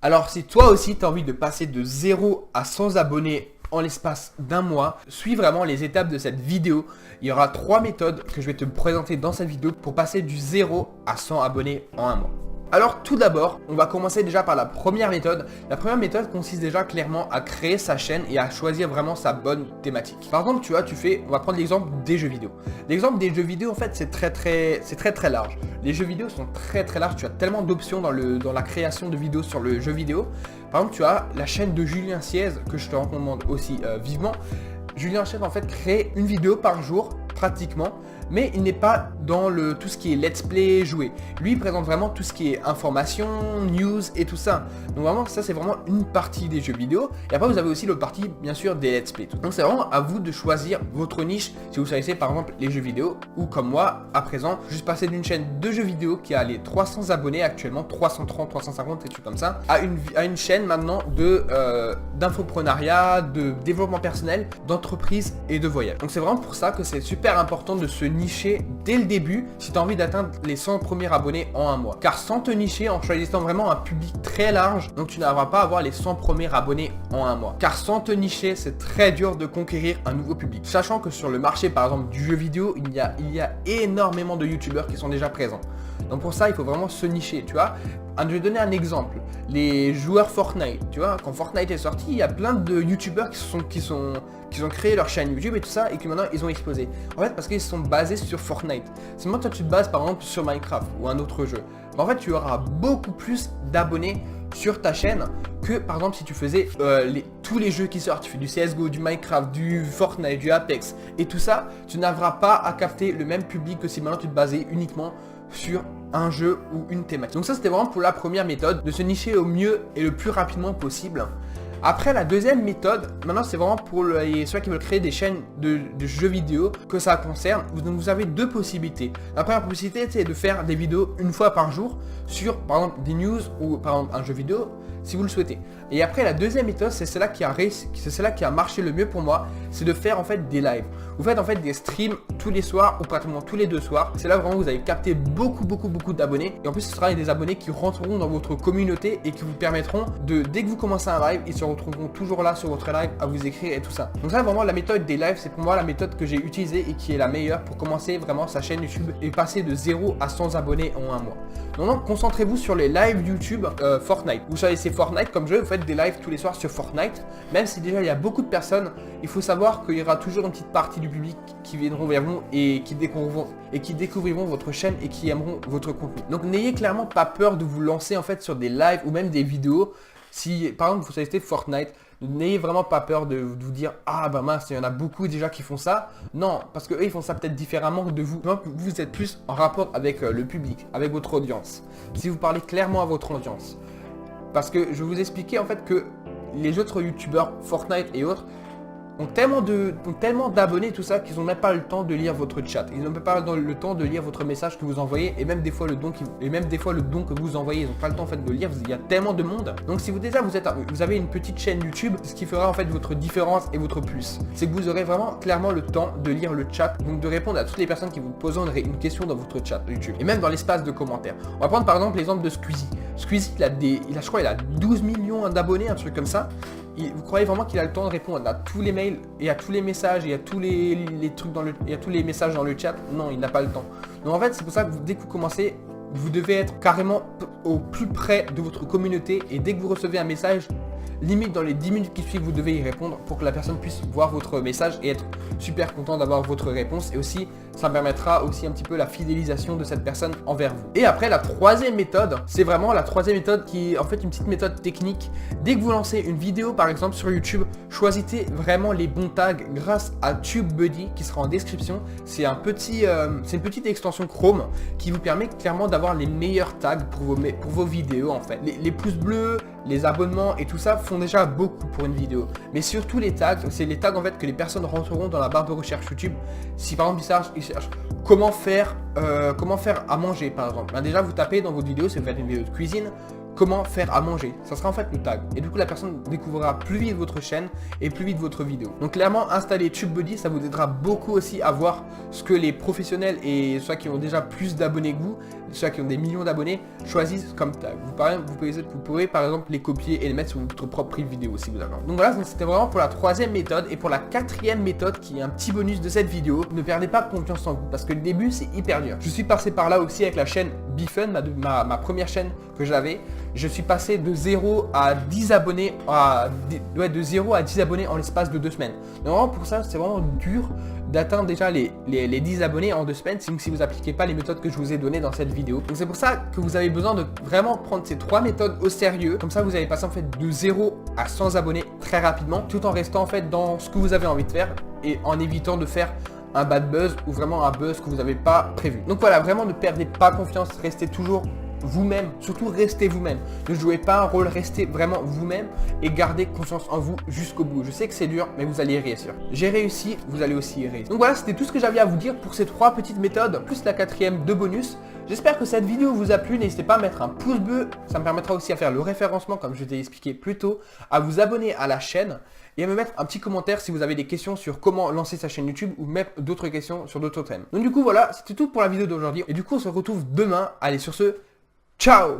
Alors si toi aussi tu as envie de passer de 0 à 100 abonnés en l'espace d'un mois, suis vraiment les étapes de cette vidéo. Il y aura 3 méthodes que je vais te présenter dans cette vidéo pour passer du 0 à 100 abonnés en un mois. Alors tout d'abord, on va commencer déjà par la première méthode. La première méthode consiste déjà clairement à créer sa chaîne et à choisir vraiment sa bonne thématique. Par exemple, on va prendre l'exemple des jeux vidéo. L'exemple des jeux vidéo, en fait, c'est très large. Les jeux vidéo sont très larges. Tu as tellement d'options dans la création de vidéos sur le jeu vidéo. Par exemple, tu as la chaîne de Julien Siez que je te recommande aussi vivement. Julien Siez en fait crée une vidéo par jour pratiquement, mais il n'est pas dans tout ce qui est let's play, jouer. Lui il présente vraiment tout ce qui est information, news et tout ça. Donc vraiment ça c'est vraiment une partie des jeux vidéo. Et après vous avez aussi l'autre partie bien sûr des let's play. Donc c'est vraiment à vous de choisir votre niche. Si vous choisissez par exemple les jeux vidéo ou comme moi à présent, juste passer d'une chaîne de jeux vidéo qui a les 300 abonnés actuellement, 330, 350 et tout comme ça, à une chaîne maintenant d'infoprenariat, de développement personnel, d'entreprise et de voyage. Donc c'est vraiment pour ça que c'est super important de se nicher dès le début si tu as envie d'atteindre les 100 premiers abonnés en un mois. Car sans te nicher, en choisissant vraiment un public très large, donc tu n'arriveras pas à avoir les 100 premiers abonnés en un mois. Car sans te nicher, c'est très dur de conquérir un nouveau public. Sachant que sur le marché par exemple du jeu vidéo, il y a énormément de youtubeurs qui sont déjà présents. Donc pour ça, il faut vraiment se nicher, tu vois. Je vais donner un exemple. Les joueurs Fortnite, tu vois, quand Fortnite est sorti, il y a plein de youtubeurs qui ont créé leur chaîne YouTube et tout ça, et que maintenant ils ont explosé. En fait, parce qu'ils sont basés sur Fortnite. Si maintenant toi tu te bases par exemple sur Minecraft ou un autre jeu, en fait tu auras beaucoup plus d'abonnés sur ta chaîne que par exemple si tu faisais tous les jeux qui sortent, tu fais du CSGO, du Minecraft, du Fortnite, du Apex et tout ça, tu n'arriveras pas à capter le même public que si maintenant tu te basais uniquement sur un jeu ou une thématique. Donc ça c'était vraiment pour la première méthode, de se nicher au mieux et le plus rapidement possible. Après la deuxième méthode, maintenant c'est vraiment pour ceux qui veulent créer des chaînes de jeux vidéo que ça concerne. Donc vous avez deux possibilités. La première possibilité c'est de faire des vidéos une fois par jour sur par exemple des news ou par exemple un jeu vidéo si vous le souhaitez. Et après la deuxième méthode, c'est celle-là qui a marché le mieux pour moi, c'est de faire en fait des lives. Vous faites en fait des streams tous les soirs ou pratiquement tous les 2 soirs. C'est là vraiment vous allez capter beaucoup d'abonnés. Et en plus ce sera des abonnés qui rentreront dans votre communauté et qui vous permettront dès que vous commencez un live, ils se retrouveront toujours là sur votre live à vous écrire et tout ça. Donc ça vraiment la méthode des lives, c'est pour moi la méthode que j'ai utilisée et qui est la meilleure pour commencer vraiment sa chaîne YouTube et passer de 0 à 100 abonnés en un mois. Donc concentrez-vous sur les lives YouTube Fortnite. Vous savez c'est Fortnite comme jeu, vous faites des lives tous les soirs sur Fortnite. Même si déjà il y a beaucoup de personnes, il faut savoir qu'il y aura toujours une petite partie du public qui viendront vers vous et qui découvriront votre chaîne et qui aimeront votre contenu. Donc n'ayez clairement pas peur de vous lancer en fait sur des lives ou même des vidéos. Si par exemple vous savez Fortnite, n'ayez vraiment pas peur de vous dire ah bah mince il y en a beaucoup déjà qui font ça. Non, parce que eux ils font ça peut-être différemment de vous. Vous êtes plus en rapport avec le public, avec votre audience. Si vous parlez clairement à votre audience. Parce que je vais vous expliquer en fait que les autres youtubeurs Fortnite et autres ont tellement d'abonnés tout ça qu'ils n'ont même pas le temps de lire votre chat. Ils n'ont même pas le temps de lire votre message que vous envoyez et même des fois le don que vous envoyez. Ils n'ont pas le temps en fait de lire. Il y a tellement de monde. Donc si vous avez une petite chaîne YouTube, ce qui fera en fait votre différence et votre plus, c'est que vous aurez vraiment clairement le temps de lire le chat, donc de répondre à toutes les personnes qui vous poseront une question dans votre chat YouTube et même dans l'espace de commentaires. On va prendre par exemple l'exemple de Squeezie. Squeezie je crois il a 12 millions d'abonnés, un truc comme ça. Vous croyez vraiment qu'il a le temps de répondre à tous les mails et à tous les messages et à tous les trucs et à tous les messages dans le chat? Non, il n'a pas le temps. Donc en fait, c'est pour ça que dès que vous commencez, vous devez être carrément au plus près de votre communauté et dès que vous recevez un message, limite dans les 10 minutes qui suivent, vous devez y répondre pour que la personne puisse voir votre message et être super content d'avoir votre réponse. Et aussi, ça permettra aussi un petit peu la fidélisation de cette personne envers vous. Et après, la troisième méthode, c'est vraiment la troisième méthode qui est en fait une petite méthode technique. Dès que vous lancez une vidéo par exemple sur YouTube, choisissez vraiment les bons tags grâce à TubeBuddy qui sera en description. C'est une petite extension Chrome qui vous permet clairement d'avoir les meilleurs tags pour vos vidéos en fait. Les pouces bleus, les abonnements et tout ça font déjà beaucoup pour une vidéo. Mais surtout les tags, c'est les tags en fait que les personnes rentreront dans la barre de recherche YouTube. Si par exemple ils cherchent comment faire à manger par exemple. Ben déjà vous tapez dans votre vidéo, si vous faites une vidéo de cuisine, comment faire à manger. Ça sera en fait le tag. Et du coup, la personne découvrira plus vite votre chaîne et plus vite votre vidéo. Donc clairement, installer TubeBuddy, ça vous aidera beaucoup aussi à voir ce que les professionnels et ceux qui ont déjà plus d'abonnés que vous, ceux qui ont des millions d'abonnés, choisissent comme tag. Vous pourrez par exemple les copier et les mettre sur votre propre vidéo si vous avez. Donc voilà, c'était vraiment pour la troisième méthode. Et pour la quatrième méthode, qui est un petit bonus de cette vidéo, ne perdez pas confiance en vous, parce que le début c'est hyper dur. Je suis passé par là aussi avec la chaîne Bifun, ma première chaîne que j'avais. Je suis passé de 0 à 10 abonnés, de 0 à 10 abonnés en l'espace de 2 semaines. Donc vraiment pour ça, c'est vraiment dur d'atteindre déjà les 10 abonnés en 2 semaines si vous n'appliquez pas les méthodes que je vous ai données dans cette vidéo. Donc c'est pour ça que vous avez besoin de vraiment prendre ces 3 méthodes au sérieux. Comme ça, vous allez passer en fait de 0 à 100 abonnés très rapidement, tout en restant en fait dans ce que vous avez envie de faire et en évitant de faire un bad buzz ou vraiment un buzz que vous n'avez pas prévu. Donc voilà, vraiment ne perdez pas confiance, restez toujours vous-même, surtout restez vous-même. Ne jouez pas un rôle, restez vraiment vous-même et gardez confiance en vous jusqu'au bout. Je sais que c'est dur, mais vous allez réussir. J'ai réussi, vous allez aussi y réussir. Donc voilà, c'était tout ce que j'avais à vous dire pour ces 3 petites méthodes, plus la 4e de bonus. J'espère que cette vidéo vous a plu. N'hésitez pas à mettre un pouce bleu, ça me permettra aussi à faire le référencement comme je t'ai expliqué plus tôt, à vous abonner à la chaîne et à me mettre un petit commentaire si vous avez des questions sur comment lancer sa chaîne YouTube ou même d'autres questions sur d'autres thèmes. Donc du coup voilà, c'était tout pour la vidéo d'aujourd'hui et du coup on se retrouve demain. Allez, sur ce, ciao!